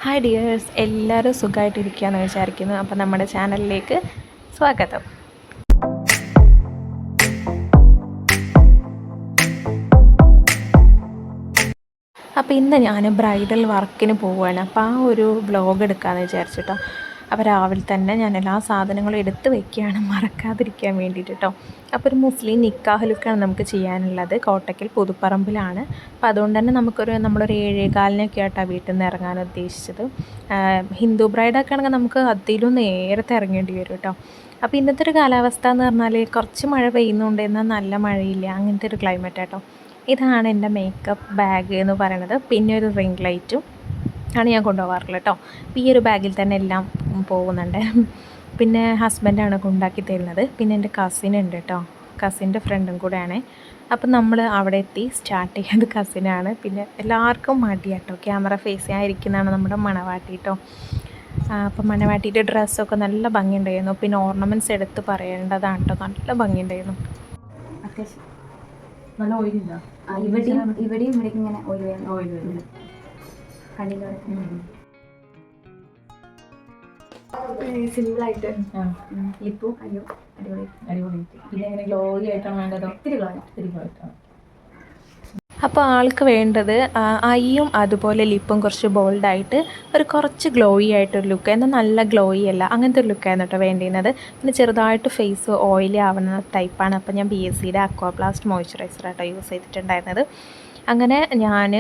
Hi dears, എല്ലാവരും സുഖമായിട്ടിരിക്കുകയെന്ന് വിചാരിക്കുന്നു. അപ്പോൾ നമ്മുടെ ചാനലിലേക്ക് സ്വാഗതം. അപ്പോൾ ഇന്ന് ഞാൻ ബ്രൈഡൽ വർക്കിന് പോവുകയാണ്. അപ്പോൾ ആ ഒരു വ്ലോഗ് എടുക്കാമെന്ന് വിചാരിച്ചിട്ടോ. അപ്പോൾ രാവിലെ തന്നെ ഞാൻ എല്ലാ സാധനങ്ങളും എടുത്ത് വെക്കുകയാണ്, മറക്കാതിരിക്കാൻ വേണ്ടിയിട്ട് കേട്ടോ. അപ്പോൾ ഒരു മുസ്ലിം നിക്കാഹ് ലുക്കാണ് നമുക്ക് ചെയ്യാനുള്ളത്. കോട്ടയ്ക്കൽ പുതുപ്പറമ്പിലാണ്. അപ്പോൾ അതുകൊണ്ട് തന്നെ നമ്മളൊരു 7:15 ആയിട്ടാണ് വീട്ടിൽ നിന്ന് ഇറങ്ങാൻ ഉദ്ദേശിച്ചത്. ഹിന്ദു ബ്രൈഡൊക്കെ ആണെങ്കിൽ നമുക്ക് അതിലും നേരത്തെ ഇറങ്ങേണ്ടി വരും കേട്ടോ. അപ്പോൾ ഇന്നത്തെ ഒരു കാലാവസ്ഥ എന്ന് പറഞ്ഞാൽ കുറച്ച് മഴ പെയ്യുന്നുണ്ട്, എന്നാൽ നല്ല മഴയില്ല, അങ്ങനത്തെ ഒരു ക്ലൈമറ്റ് കേട്ടോ. ഇതാണ് എൻ്റെ മേക്കപ്പ് ബാഗ് എന്ന് പറയുന്നത്. പിന്നെ ഒരു റിംഗ് ലൈറ്റും ആണ് ഞാൻ കൊണ്ടുപോകാറുള്ളത് കേട്ടോ. അപ്പോൾ ഈ ഒരു ബാഗിൽ തന്നെ എല്ലാം പോകുന്നുണ്ട്. പിന്നെ ഹസ്ബൻഡാണ് കൊണ്ടാക്കി തരുന്നത്. പിന്നെ എൻ്റെ കസിൻ ഉണ്ട് കേട്ടോ, കസിൻ്റെ ഫ്രണ്ടും കൂടെയാണ്. അപ്പം നമ്മൾ അവിടെ എത്തി. സ്റ്റാർട്ട് ചെയ്യുന്നത് കസിനാണ്. പിന്നെ എല്ലാവർക്കും മടി കേട്ടോ, ക്യാമറ ഫേസ് ആയിരിക്കുന്നതാണ് നമ്മുടെ മണവാട്ടി കേട്ടോ. അപ്പം മണവാട്ടിയുടെ ഡ്രസ്സൊക്കെ നല്ല ഭംഗിയുണ്ടായിരുന്നു. പിന്നെ ഓർണമെൻറ്റ്സ് എടുത്ത് പറയേണ്ടതാണ് കേട്ടോ, നല്ല ഭംഗിയുണ്ടായിരുന്നു. അത്യാവശ്യം നല്ല ഓയിലില്ല. ഇവിടെയും ഇങ്ങനെ ഓയിൽ വരുന്നു കണ്ണിലൂടെ. സിമ്പിളായിട്ട് ലിപ്പും അടിപൊളി. പിന്നെ എങ്ങനെ ഗ്ലോയി ആയിട്ടാണ് വേണ്ടതോ? ഇത്തിരി ഗ്ലോ ആയിട്ടാണ്. അപ്പോൾ ആൾക്ക് വേണ്ടത് ഐയും അതുപോലെ ലിപ്പും കുറച്ച് ബോൾഡായിട്ട് കുറച്ച് ഗ്ലോയി ആയിട്ടൊരു ലുക്ക്, എന്നാൽ നല്ല ഗ്ലോയി അല്ല, അങ്ങനത്തെ ഒരു ലുക്കായിരുന്നു കേട്ടോ വേണ്ടിയിരുന്നത്. പിന്നെ ചെറുതായിട്ട് ഫേസ് ഓയിലി ആവുന്ന ടൈപ്പാണ്. അപ്പോൾ ഞാൻ BSCയുടെ അക്വാപ്ലാസ്റ്റ് മോയ്സ്ചറൈസർ ആട്ടോ യൂസ് ചെയ്തിട്ടുണ്ടായിരുന്നത്. അങ്ങനെ ഞാൻ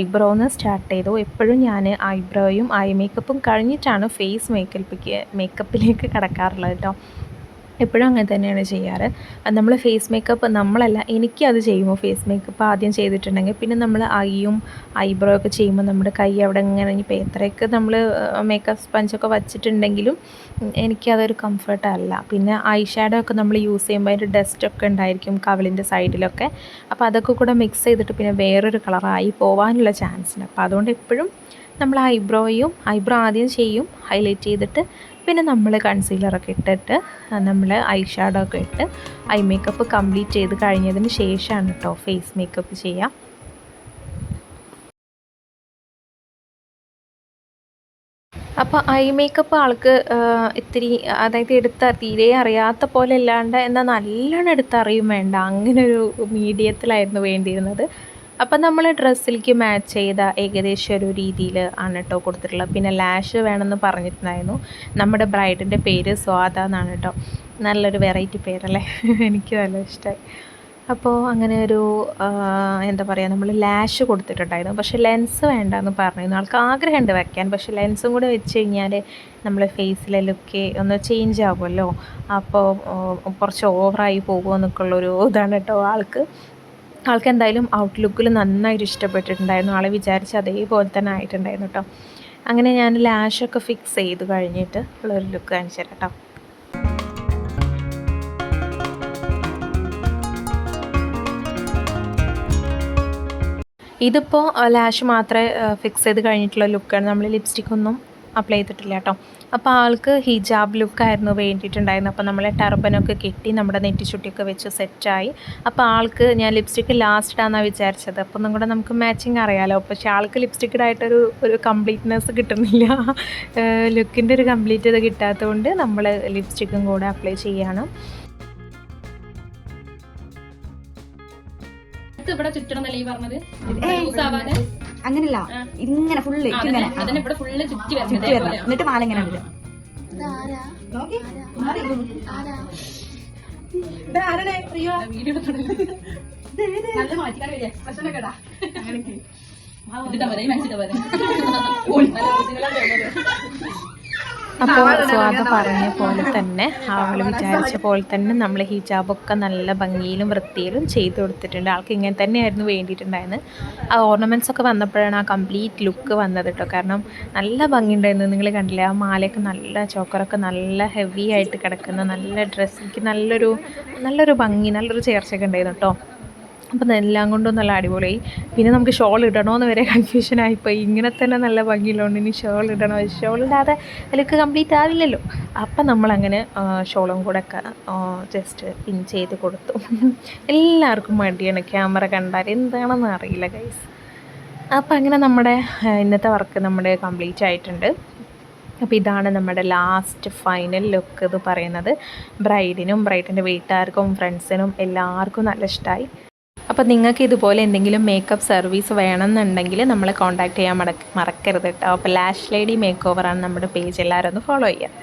ഐബ്രോന്ന് സ്റ്റാർട്ട് ചെയ്തു. എപ്പോഴും ഞാൻ ഐബ്രോയും ഐ മേക്കപ്പും കഴിഞ്ഞിട്ടാണ് ഫേസ് മേക്കപ്പിലേക്ക് കടക്കാറുള്ളത് കേട്ടോ. എപ്പോഴും അങ്ങനെ തന്നെയാണ് ചെയ്യാറ്. നമ്മൾ ഫേസ് മേക്കപ്പ് നമ്മളല്ല, എനിക്കത് ചെയ്യുമ്പോൾ ഫേസ് മേക്കപ്പ് ആദ്യം ചെയ്തിട്ടുണ്ടെങ്കിൽ പിന്നെ നമ്മൾ ഐയും ഐബ്രോ ഒക്കെ ചെയ്യുമ്പോൾ നമ്മുടെ കൈ അവിടെ ഇങ്ങനെ ഇപ്പോൾ എത്രയൊക്കെ നമ്മൾ മേക്കപ്പ് സ്പഞ്ചൊക്കെ വച്ചിട്ടുണ്ടെങ്കിലും എനിക്കതൊരു കംഫർട്ടല്ല. പിന്നെ ഐ ഷാഡോ ഒക്കെ നമ്മൾ യൂസ് ചെയ്യുമ്പോൾ അതിൻ്റെ ഡസ്റ്റൊക്കെ ഉണ്ടായിരിക്കും കവിളിൻ്റെ സൈഡിലൊക്കെ. അപ്പോൾ അതൊക്കെ കൂടെ മിക്സ് ചെയ്തിട്ട് പിന്നെ വേറൊരു കളറായി പോകാനുള്ള ചാൻസ് ഉണ്ട്. അപ്പോൾ അതുകൊണ്ട് എപ്പോഴും നമ്മൾ ഐബ്രോ ആദ്യം ചെയ്യും, ഹൈലൈറ്റ് ചെയ്തിട്ട് പിന്നെ നമ്മൾ കൺസീലറൊക്കെ ഇട്ടിട്ട് നമ്മൾ ഐ ഷാഡോ ഒക്കെ ഇട്ട് ഐ മേക്കപ്പ് കംപ്ലീറ്റ് ചെയ്ത് കഴിഞ്ഞതിന് ശേഷമാണ് കേട്ടോ ഫേസ് മേക്കപ്പ് ചെയ്യുക. അപ്പോൾ ഐ മേക്കപ്പ് ആൾക്ക് ഇത്തിരി തീരെ അറിയാത്ത പോലെ അല്ലാണ്ട് എന്നാൽ നല്ലോണം എടുത്തറിയും വേണ്ട, അങ്ങനൊരു മീഡിയത്തിലായിരുന്നു വേണ്ടിയിരുന്നത്. അപ്പം നമ്മൾ ഡ്രസ്സിലേക്ക് മാച്ച് ചെയ്ത ഏകദേശം ഒരു രീതിയിൽ ആണ് കേട്ടോ കൊടുത്തിട്ടുള്ളത്. പിന്നെ ലാഷ് വേണമെന്ന് പറഞ്ഞിട്ടുണ്ടായിരുന്നു. നമ്മുടെ ബ്രൈഡിൻ്റെ പേര് സ്വാദ എന്നാണ് കേട്ടോ, നല്ലൊരു വെറൈറ്റി പേരല്ലേ, എനിക്ക് നല്ല ഇഷ്ടമായി. അപ്പോൾ അങ്ങനെ ഒരു എന്താ പറയുക, നമ്മൾ ലാഷ് കൊടുത്തിട്ടുണ്ടായിരുന്നു. പക്ഷേ ലെൻസ് വേണ്ടെന്ന് പറഞ്ഞിരുന്നു. ആൾക്ക് ആഗ്രഹമുണ്ട് വയ്ക്കാൻ, പക്ഷേ ലെൻസും കൂടെ വെച്ച് കഴിഞ്ഞാൽ നമ്മളെ ഫേസിലെ ലുക്ക് ഒന്ന് ചേഞ്ച് ആകുമല്ലോ, അപ്പോൾ കുറച്ച് ഓവറായി പോകുമെന്നൊക്കെയുള്ളൊരു ഇതാണ് കേട്ടോ ആൾക്ക് എന്തായാലും ഔട്ട്ലുക്കിൽ നന്നായിട്ട് ഇഷ്ടപ്പെട്ടിട്ടുണ്ടായിരുന്നു. ആളെ വിചാരിച്ച് അതേപോലെ തന്നെ ആയിട്ടുണ്ടായിരുന്നു കേട്ടോ. അങ്ങനെ ഞാൻ ലാഷൊക്കെ ഫിക്സ് ചെയ്ത് കഴിഞ്ഞിട്ട് ഉള്ളൊരു ലുക്ക് കാണിച്ചു തരാം കേട്ടോ. ഇതിപ്പോൾ ലാഷ് മാത്രമേ ഫിക്സ് ചെയ്ത് കഴിഞ്ഞിട്ടുള്ള ലുക്കാണ്, നമ്മൾ ലിപ്സ്റ്റിക്കൊന്നും അപ്ലൈ ചെയ്തിട്ടില്ല കേട്ടോ. അപ്പോൾ ആൾക്ക് ഹിജാബ് ലുക്കായിരുന്നു വേണ്ടിയിട്ടുണ്ടായിരുന്നു. അപ്പോൾ നമ്മളെ ടർബനൊക്കെ കെട്ടി നമ്മുടെ നെറ്റിച്ചുട്ടിയൊക്കെ വെച്ച് സെറ്റായി. അപ്പോൾ ആൾക്ക് ഞാൻ ലിപ്സ്റ്റിക്ക് ലാസ്റ്റ് ഇടാമെന്നാണ് വിചാരിച്ചത്. അപ്പോൾ ഒന്നും കൂടെ നമുക്ക് മാച്ചിങ് അറിയാമല്ലോ. പക്ഷേ ആൾക്ക് ലിപ്സ്റ്റിക്കിടായിട്ടൊരു കംപ്ലീറ്റ്നെസ് കിട്ടുന്നില്ല, ലുക്കിൻ്റെ ഒരു കംപ്ലീറ്റ് ഇത് കിട്ടാത്തതുകൊണ്ട് നമ്മൾ ലിപ്സ്റ്റിക്കും കൂടെ അപ്ലൈ ചെയ്യാണ്. ഇവിടെ ചുറ്റണമെന്നല്ലേ ഈ പറഞ്ഞത്? അങ്ങനെയല്ല, ഇങ്ങനെ ഫുള്ള് ഇങ്ങനെ ഇവിടെ ഫുള്ള് ചുറ്റി വരണം. എന്നിട്ട് മാല ഇങ്ങനെ വരും. അപ്പോൾ സ്വാദ പറഞ്ഞ പോലെ തന്നെ അവൾ വിചാരിച്ച പോലെ തന്നെ നമ്മൾ ഹിജാബൊക്കെ നല്ല ഭംഗിയിലും വൃത്തിയിലും ചെയ്തു കൊടുത്തിട്ടുണ്ട്. ആൾക്ക് ഇങ്ങനെ തന്നെയായിരുന്നു വേണ്ടിയിട്ടുണ്ടായിരുന്നത്. ആ ഓർണമെൻറ്റ്സ് ഒക്കെ വന്നപ്പോഴാണ് ആ കംപ്ലീറ്റ് ലുക്ക് വന്നത് കേട്ടോ. കാരണം നല്ല ഭംഗിയുണ്ടായിരുന്നു, നിങ്ങൾ കണ്ടില്ലേ, ആ മാലയൊക്കെ നല്ല ചോക്കറൊക്കെ നല്ല ഹെവി ആയിട്ട് കിടക്കുന്ന നല്ല ഡ്രസ്സിലേക്ക് നല്ലൊരു ഭംഗി, നല്ലൊരു ചേർച്ചയൊക്കെ ഉണ്ടായിരുന്നു കേട്ടോ. അപ്പം എല്ലാം കൊണ്ടും നല്ല അടിപൊളിയായി. പിന്നെ നമുക്ക് ഷോൾ ഇടണമെന്ന് വരെ കൺഫ്യൂഷനായിപ്പോയി. ഇങ്ങനെ തന്നെ നല്ല ഭംഗിയുള്ളതുകൊണ്ട് ഇനി ഷോൾ ഇടണോ, ഷോളിടാതെ ലുക്ക് കംപ്ലീറ്റ് ആവില്ലല്ലോ. അപ്പം നമ്മളങ്ങനെ ഷോളും കൂടെ ഒക്കെ ജസ്റ്റ് പിൻ ചെയ്ത് കൊടുത്തു. എല്ലാവർക്കും മടിയാണ് ക്യാമറ കണ്ടാൽ, എന്താണെന്ന് അറിയില്ല ഗൈസ്. അപ്പോൾ അങ്ങനെ നമ്മുടെ ഇന്നത്തെ വർക്ക് നമ്മുടെ കംപ്ലീറ്റ് ആയിട്ടുണ്ട്. അപ്പോൾ ഇതാണ് നമ്മുടെ ലാസ്റ്റ് ഫൈനൽ ലുക്ക് എന്ന് പറയുന്നത്. ബ്രൈഡിനും ബ്രൈഡിൻ്റെ വീട്ടുകാർക്കും ഫ്രണ്ട്സിനും എല്ലാവർക്കും നല്ല ഇഷ്ടമായി. അപ്പോൾ നിങ്ങൾക്ക് ഇതുപോലെ എന്തെങ്കിലും മേക്കപ്പ് സർവീസ് വേണമെന്നുണ്ടെങ്കിൽ നമ്മളെ കോൺടാക്റ്റ് ചെയ്യാൻ മറക്കരുത് കേട്ടോ. അപ്പോൾ ലാഷ് ലേഡി മേക്ക് ഓവറാണ് നമ്മുടെ പേജ്, എല്ലാവരും ഒന്ന് ഫോളോ ചെയ്യുക.